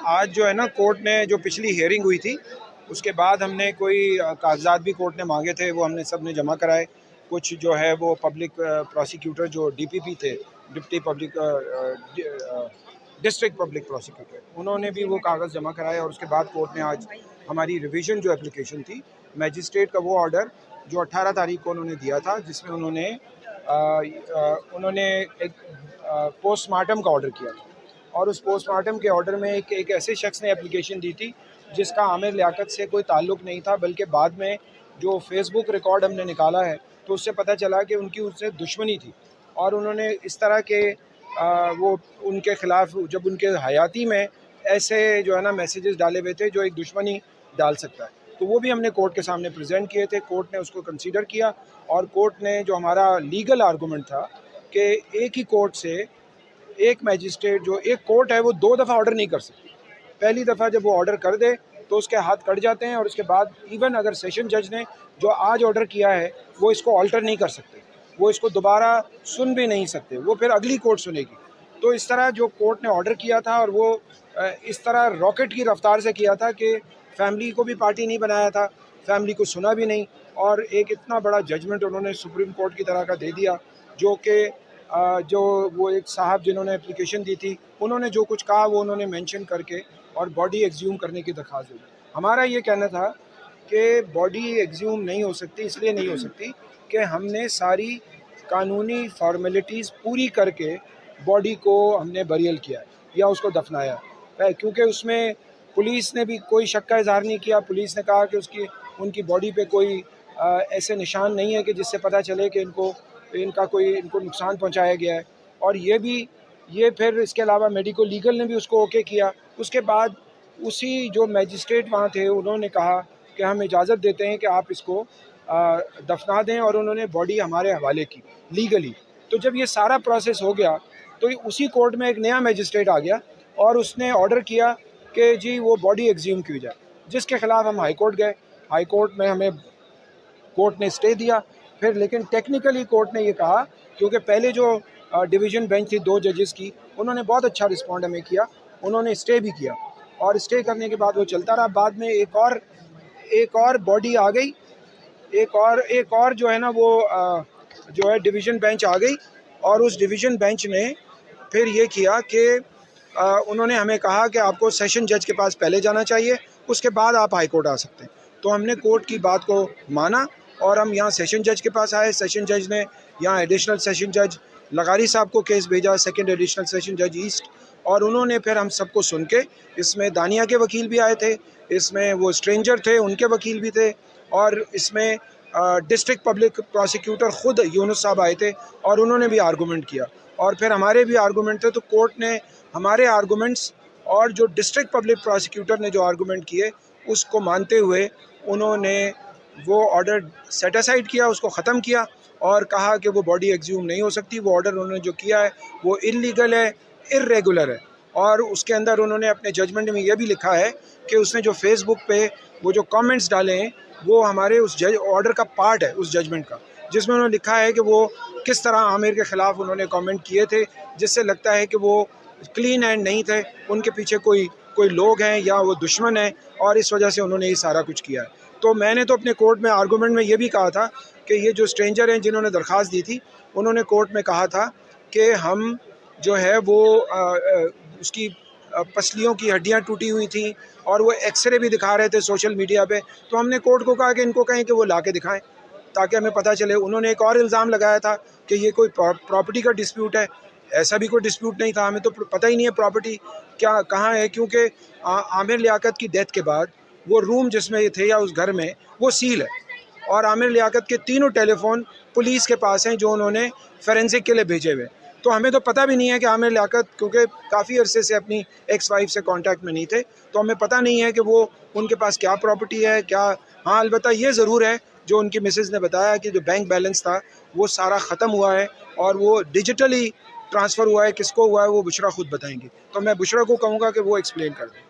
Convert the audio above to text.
آج جو ہے نا کورٹ نے جو پچھلی ہیئرنگ ہوئی تھی اس کے بعد ہم نے کوئی کاغذات بھی کورٹ نے مانگے تھے، وہ ہم نے سب نے جمع کرائے۔ کچھ جو ہے وہ پبلک پروسیکیوٹر جو ڈی پی پی تھے، deputy public district public prosecutor, انہوں نے بھی وہ کاغذ جمع کرائے، اور اس کے بعد کورٹ نے آج ہماری ریویژن جو اپلیکیشن تھی، میجسٹریٹ کا وہ آرڈر جو 18 تاریخ کو انہوں نے دیا تھا، جس میں انہوں نے ایک پوسٹ مارٹم کا آرڈر کیا تھا، اور اس پوسٹ مارٹم کے آرڈر میں ایک ایسے شخص نے اپلیکیشن دی تھی جس کا عامر لیاقت سے کوئی تعلق نہیں تھا، بلکہ بعد میں جو فیس بک ریکارڈ ہم نے نکالا ہے تو اس سے پتہ چلا کہ ان کی اس سے دشمنی تھی، اور انہوں نے اس طرح کے وہ ان کے خلاف جب ان کے حیاتی میں ایسے جو ہے نا میسیجز ڈالے ہوئے تھے جو ایک دشمنی ڈال سکتا ہے، تو وہ بھی ہم نے کورٹ کے سامنے پریزنٹ کیے تھے۔ کورٹ نے اس کو کنسیڈر کیا، اور کورٹ نے جو ہمارا لیگل آرگومنٹ تھا کہ ایک ہی کورٹ سے ایک میجسٹریٹ، جو ایک کورٹ ہے وہ 2 دفعہ آرڈر نہیں کر سکتی۔ پہلی دفعہ جب وہ آرڈر کر دے تو اس کے ہاتھ کٹ جاتے ہیں، اور اس کے بعد ایون اگر سیشن جج نے جو آج آرڈر کیا ہے وہ اس کو آلٹر نہیں کر سکتے، وہ اس کو دوبارہ سن بھی نہیں سکتے، وہ پھر اگلی کورٹ سنے گی۔ تو اس طرح جو کورٹ نے آرڈر کیا تھا، اور وہ اس طرح راکٹ کی رفتار سے کیا تھا کہ فیملی کو بھی پارٹی نہیں بنایا تھا، فیملی کو سنا بھی نہیں، اور ایک اتنا بڑا ججمنٹ انہوں نے سپریم کورٹ کی طرح کا دے دیا، جو کہ جو وہ ایک صاحب جنہوں نے اپلیکیشن دی تھی انہوں نے جو کچھ کہا وہ انہوں نے مینشن کر کے اور باڈی ایگزیوم کرنے کی درخواست دی۔ ہمارا یہ کہنا تھا کہ باڈی ایگزیوم نہیں ہو سکتی، اس لیے نہیں ہو سکتی کہ ہم نے ساری قانونی فارمیلٹیز پوری کر کے باڈی کو ہم نے بریل کیا ہے یا اس کو دفنایا ہے، کیونکہ اس میں پولیس نے بھی کوئی شک کا اظہار نہیں کیا۔ پولیس نے کہا کہ ان کی باڈی پہ کوئی ایسے نشان نہیں ہے کہ جس سے پتہ چلے کہ ان کو نقصان پہنچایا گیا ہے، اور یہ پھر اس کے علاوہ میڈیکل لیگل نے بھی اس کو اوکے کیا۔ اس کے بعد اسی جو میجسٹریٹ وہاں تھے انہوں نے کہا کہ ہم اجازت دیتے ہیں کہ آپ اس کو دفنا دیں، اور انہوں نے باڈی ہمارے حوالے کی لیگلی۔ تو جب یہ سارا پروسیس ہو گیا تو اسی کورٹ میں ایک نیا میجسٹریٹ آ گیا، اور اس نے آرڈر کیا کہ جی وہ باڈی ایگزیوم کی جائے، جس کے خلاف ہم ہائی کورٹ گئے۔ ہائی کورٹ میں ہمیں کورٹ نے اسٹے دیا پھر، لیکن ٹیکنیکلی کورٹ نے یہ کہا، کیونکہ پہلے جو ڈویژن بینچ تھی 2 ججز کی، انہوں نے بہت اچھا رسپونڈ ہمیں کیا، انہوں نے اسٹے بھی کیا، اور اسٹے کرنے کے بعد وہ چلتا رہا۔ بعد میں ایک اور باڈی آ گئی، ایک اور جو ہے نا وہ جو ہے ڈویژن بینچ آ گئی، اور اس ڈویژن بینچ نے پھر یہ کیا کہ انہوں نے ہمیں کہا کہ آپ کو سیشن جج کے پاس پہلے جانا چاہیے، اس کے بعد آپ ہائی کورٹ آ سکتے ہیں۔ تو ہم نے کورٹ کی بات کو مانا، اور ہم یہاں سیشن جج کے پاس آئے۔ سیشن جج نے یہاں ایڈیشنل سیشن جج لغاری صاحب کو کیس بھیجا، سیکنڈ ایڈیشنل سیشن جج ایسٹ، اور انہوں نے پھر ہم سب کو سن کے، اس میں دانیہ کے وکیل بھی آئے تھے، اس میں وہ اسٹرینجر تھے ان کے وکیل بھی تھے، اور اس میں ڈسٹرکٹ پبلک پروسیکیوٹر خود یونس صاحب آئے تھے، اور انہوں نے بھی آرگومنٹ کیا، اور پھر ہمارے بھی آرگومنٹ تھے۔ تو کورٹ نے ہمارے آرگومنٹس اور جو ڈسٹرکٹ پبلک پروسیکیوٹر نے جو آرگومنٹ کیے اس کو مانتے ہوئے انہوں نے وہ آرڈر سیٹ اسائڈ کیا، اس کو ختم کیا، اور کہا کہ وہ باڈی ایگزیوم نہیں ہو سکتی۔ وہ آرڈر انہوں نے جو کیا ہے وہ انلیگل ہے، ارریگولر ہے، اور اس کے اندر انہوں نے اپنے ججمنٹ میں یہ بھی لکھا ہے کہ اس نے جو فیس بک پہ وہ جو کامنٹس ڈالے ہیں وہ ہمارے اس آرڈر کا پارٹ ہے، اس ججمنٹ کا، جس میں انہوں نے لکھا ہے کہ وہ کس طرح عامر کے خلاف انہوں نے کامنٹ کیے تھے، جس سے لگتا ہے کہ وہ کلین ہینڈ نہیں تھے، ان کے پیچھے کوئی لوگ ہیں یا وہ دشمن ہیں، اور اس وجہ سے انہوں نے یہ سارا کچھ کیا ہے۔ تو میں نے تو اپنے کورٹ میں آرگومنٹ میں یہ بھی کہا تھا کہ یہ جو اسٹرینجر ہیں جنہوں نے درخواست دی تھی، انہوں نے کورٹ میں کہا تھا کہ ہم جو ہے وہ اس کی پسلیوں کی ہڈیاں ٹوٹی ہوئی تھیں، اور وہ ایکس رے بھی دکھا رہے تھے سوشل میڈیا پہ، تو ہم نے کورٹ کو کہا کہ ان کو کہیں کہ وہ لا کے دکھائیں تاکہ ہمیں پتہ چلے۔ انہوں نے ایک اور الزام لگایا تھا کہ یہ کوئی پراپرٹی کا ڈسپیوٹ ہے، ایسا بھی کوئی ڈسپیوٹ نہیں تھا، ہمیں تو پتہ ہی نہیں ہے پراپرٹی کیا کہاں ہے، کیونکہ عامر لیاقت کی ڈیتھ کے بعد وہ روم جس میں یہ تھے یا اس گھر میں وہ سیل ہے، اور عامر لیاقت کے 3 ٹیلی فون پولیس کے پاس ہیں جو انہوں نے فورینسک کے لیے بھیجے ہوئے۔ تو ہمیں تو پتہ بھی نہیں ہے کہ عامر لیاقت کیونکہ کافی عرصے سے اپنی ایکس وائف سے کانٹیکٹ میں نہیں تھے، تو ہمیں پتہ نہیں ہے کہ وہ ان کے پاس کیا پراپرٹی ہے کیا۔ ہاں البتہ یہ ضرور ہے جو ان کی مسز نے بتایا کہ جو بینک بیلنس تھا وہ سارا ختم ہوا ہے، اور وہ ڈیجیٹلی ٹرانسفر ہوا ہے، کس کو ہوا ہے وہ بشرا خود بتائیں گی، تو میں بشرا کو کہوں گا کہ وہ ایکسپلین کر دیں۔